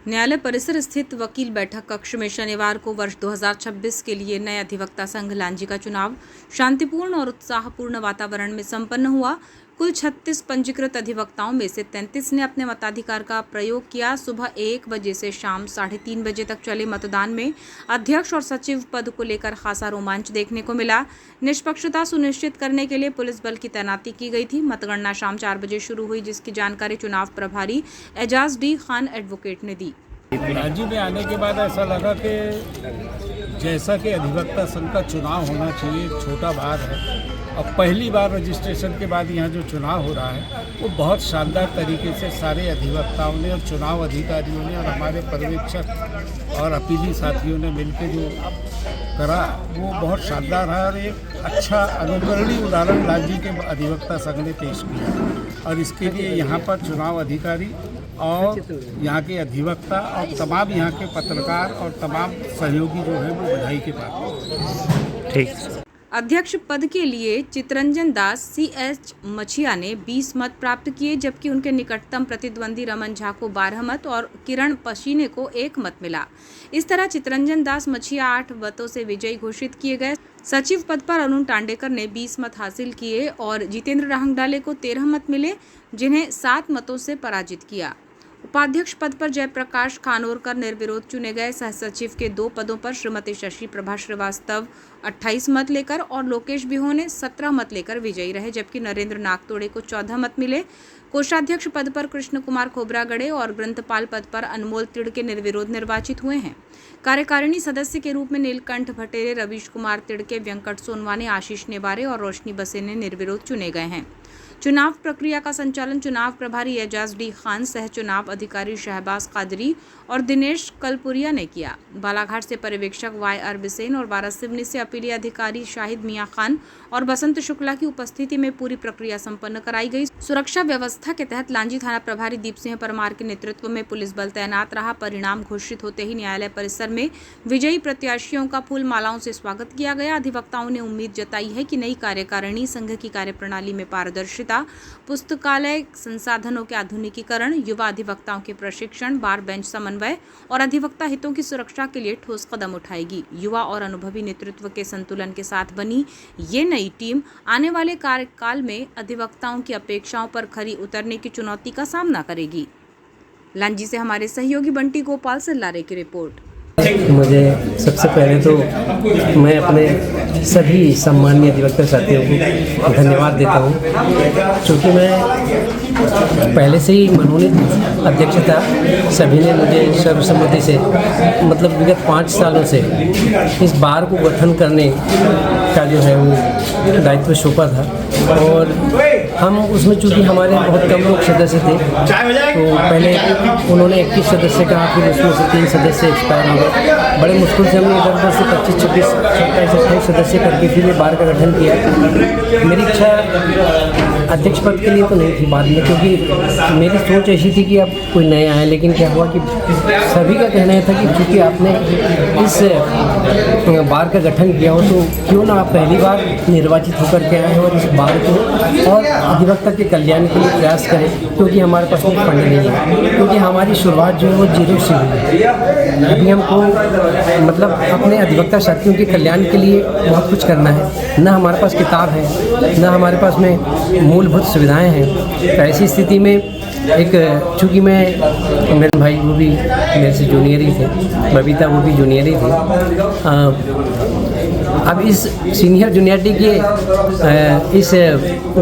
न्यायालय परिसर स्थित वकील बैठक कक्ष में शनिवार को वर्ष 2026 के लिए नए अधिवक्ता संघ लांजी का चुनाव शांतिपूर्ण और उत्साहपूर्ण वातावरण में संपन्न हुआ। कुल 36 पंजीकृत अधिवक्ताओं में से 33 ने अपने मताधिकार का प्रयोग किया। सुबह 1 बजे से शाम 3:30 बजे तक चले मतदान में अध्यक्ष और सचिव पद को लेकर खासा रोमांच देखने को मिला। निष्पक्षता सुनिश्चित करने के लिए पुलिस बल की तैनाती की गई थी। मतगणना शाम 4 बजे शुरू हुई, जिसकी जानकारी चुनाव प्रभारी एजाज डी खान एडवोकेट ने दी। लांजी में आने के बाद ऐसा लगा कि जैसा कि अधिवक्ता संघ का चुनाव होना चाहिए, छोटा भाग है और पहली बार रजिस्ट्रेशन के बाद यहाँ जो चुनाव हो रहा है वो बहुत शानदार तरीके से सारे अधिवक्ताओं ने और चुनाव अधिकारियों ने और हमारे पर्यवेक्षक और अपीली साथियों ने मिलकर जो करा वो बहुत शानदार है और एक अच्छा अनुकरणीय उदाहरण लांजी के अधिवक्ता संघ ने पेश किया। और इसके लिए यहाँ पर चुनाव अधिकारी और यहाँ के अधिवक्ता और तमाम यहाँ के पत्रकार और तमाम सहयोगी जो है वो बधाई के पात्र। ठीक। अध्यक्ष पद के लिए चितरंजन दास CH मछिया ने 20 मत प्राप्त किए, जबकि उनके निकटतम प्रतिद्वंदी रमन झा को 12 मत और किरण पशीने को 1 मत मिला। इस तरह चितरंजन दास मछिया 8 मतों से विजयी घोषित किए गए। सचिव पद पर अरुण टांडेकर ने 20 मत हासिल किए और जितेंद्र राहंगडाले को 13 मत मिले, जिन्हें 7 मतों से पराजित किया। उपाध्यक्ष पद पर जयप्रकाश खानोरकर निर्विरोध चुने गए। सह सचिव के 2 पदों पर श्रीमती शशि प्रभा श्रीवास्तव 28 मत लेकर और लोकेश बिहोने 17 मत लेकर विजयी रहे, जबकि नरेंद्र नागतोड़े को 14 मत मिले। कोषाध्यक्ष पद पर कृष्ण कुमार खोबरागड़े और ग्रंथपाल पद पर अनमोल तिड़के निर्विरोध निर्वाचित हुए हैं। कार्यकारिणी सदस्य के रूप में नीलकंठ भटेरे, रवीश कुमार तिड़के, व्यंकट सोनवाने, आशीष नेबारे और रोशनी बसेने निर्विरोध चुने गए हैं। चुनाव प्रक्रिया का संचालन चुनाव प्रभारी एजाज डी खान, सह चुनाव अधिकारी शहबाज कादरी और दिनेश कलपुरिया ने किया। बालाघाट से पर्यवेक्षक YR बिसेन और वारासिवनी से अपीली अधिकारी शाहिद मियां खान और बसंत शुक्ला की उपस्थिति में पूरी प्रक्रिया संपन्न कराई गई। सुरक्षा व्यवस्था के तहत लांजी थाना प्रभारी दीप सिंह परमार के नेतृत्व में पुलिस बल तैनात रहा। परिणाम घोषित होते ही न्यायालय परिसर में विजयी प्रत्याशियों का फूल मालाओं से स्वागत किया गया। अधिवक्ताओं ने उम्मीद जताई है कि नई कार्यकारिणी संघ की कार्यप्रणाली में पारदर्शिता, पुस्तकालय संसाधनों के आधुनिकीकरण, युवा अधिवक्ताओं के प्रशिक्षण, बार बेंच समन्वय और अधिवक्ता हितों की सुरक्षा के लिए ठोस कदम उठाएगी। युवा और अनुभवी नेतृत्व के संतुलन के साथ बनी ये नई टीम आने वाले कार्यकाल में अधिवक्ताओं की अपेक्षाओं पर खरी उतरने की चुनौती का सामना करेगी। लांजी से हमारे सहयोगी बंटी गोपाल सल्लारे की रिपोर्ट। मुझे सबसे पहले तो मैं अपने सभी सम्मानीय अधिवक्ता साथियों को धन्यवाद देता हूँ, क्योंकि मैं पहले से ही मनोनीत अध्यक्ष था। सभी ने मुझे सर्वसम्मति से मतलब विगत 5 सालों से इस बार को गठन करने का जो है वो दायित्व सौंपा था और हम उसमें चूँकि हमारे बहुत कम लोग सदस्य थे, तो पहले उन्होंने 21 सदस्य कहा, फिर उसमें से 3 सदस्य एक्सपायर हो गए। बड़े मुश्किल से हमने इधर से 25, 26, 27, 28 सदस्य करके फिर ये बार का गठन किया। मेरी इच्छा अध्यक्ष पद के लिए तो नहीं थी बाद में, क्योंकि मेरी सोच ऐसी थी कि अब कोई नए आए, लेकिन क्या हुआ कि सभी का कहना है था कि चूँकि आपने इस बार का गठन किया हो तो क्यों ना आप पहली बार निर्वाचित होकर के आए हैं और इस बार को और अधिवक्ता के कल्याण के लिए प्रयास करें, क्योंकि हमारे पास कोई फंड नहीं है, क्योंकि हमारी शुरुआत जो है वो 0 से हुई है। अभी हमको मतलब अपने अधिवक्ता साथियों के कल्याण के लिए बहुत कुछ करना है। न हमारे पास किताब है, न हमारे पास में मूलभूत सुविधाएं हैं। तो ऐसी स्थिति में एक चूँकि मेरे भाई वो भी मेरे से जूनियर ही थे, बबीता वो भी जूनियर ही थे। अब इस सीनियर जूनियरिटी के इस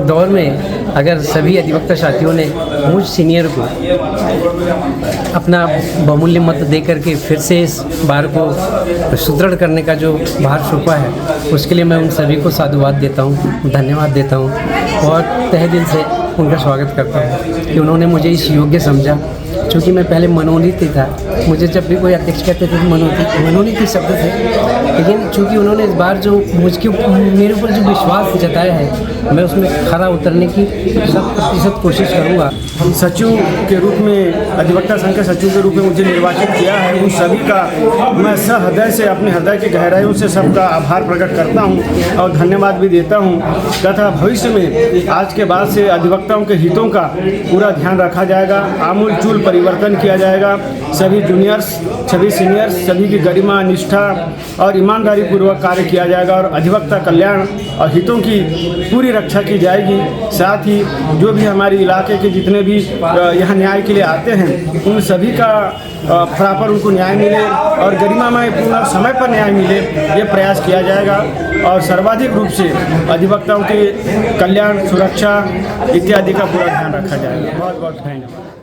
दौर में अगर सभी अधिवक्ता साथियों ने मुझ सीनियर को अपना बहुमूल्य मत दे करके फिर से इस बार को सुदृढ़ करने का जो भार सौंपा है, उसके लिए मैं उन सभी को साधुवाद देता हूँ, धन्यवाद देता हूँ और तहे दिल से उनका स्वागत करता हूँ कि उन्होंने मुझे इस योग्य समझा। क्योंकि मैं पहले मनोनीत ही था, मुझे जब भी कोई अध्यक्ष कहते थे तो मनोनीत ही शब्द थे, लेकिन चूँकि उन्होंने इस बार जो मेरे ऊपर जो विश्वास जताया है, मैं उसमें खरा उतरने की 100% कोशिश करूँगा। हम सचिव के रूप में अधिवक्ता संघ के सचिव के रूप में मुझे निर्वाचित किया है, उन सभी का मैं सहृदय से अपने हृदय की गहराइयों से सबका आभार प्रकट करता हूं और धन्यवाद भी देता हूं तथा भविष्य में आज के बाद से अधिवक्ताओं के हितों का पूरा ध्यान रखा जाएगा। आमूल चूल परिवर्तन किया जाएगा। सभी जूनियर्स, सभी सीनियर्स, सभी की गरिमा, निष्ठा और ईमानदारी पूर्वक कार्य किया जाएगा और अधिवक्ता कल्याण और हितों की पूरी रक्षा की जाएगी। साथ ही जो भी हमारे इलाके के जितने भी यहाँ न्याय के लिए आते हैं उन सभी का प्रॉपर उनको न्याय मिले और गरिमामय पूर्ण समय पर न्याय मिले, ये प्रयास किया जाएगा और सर्वाधिक रूप से अधिवक्ताओं के कल्याण, सुरक्षा इत्यादि का पूरा ध्यान रखा जाएगा। बहुत बहुत धन्यवाद।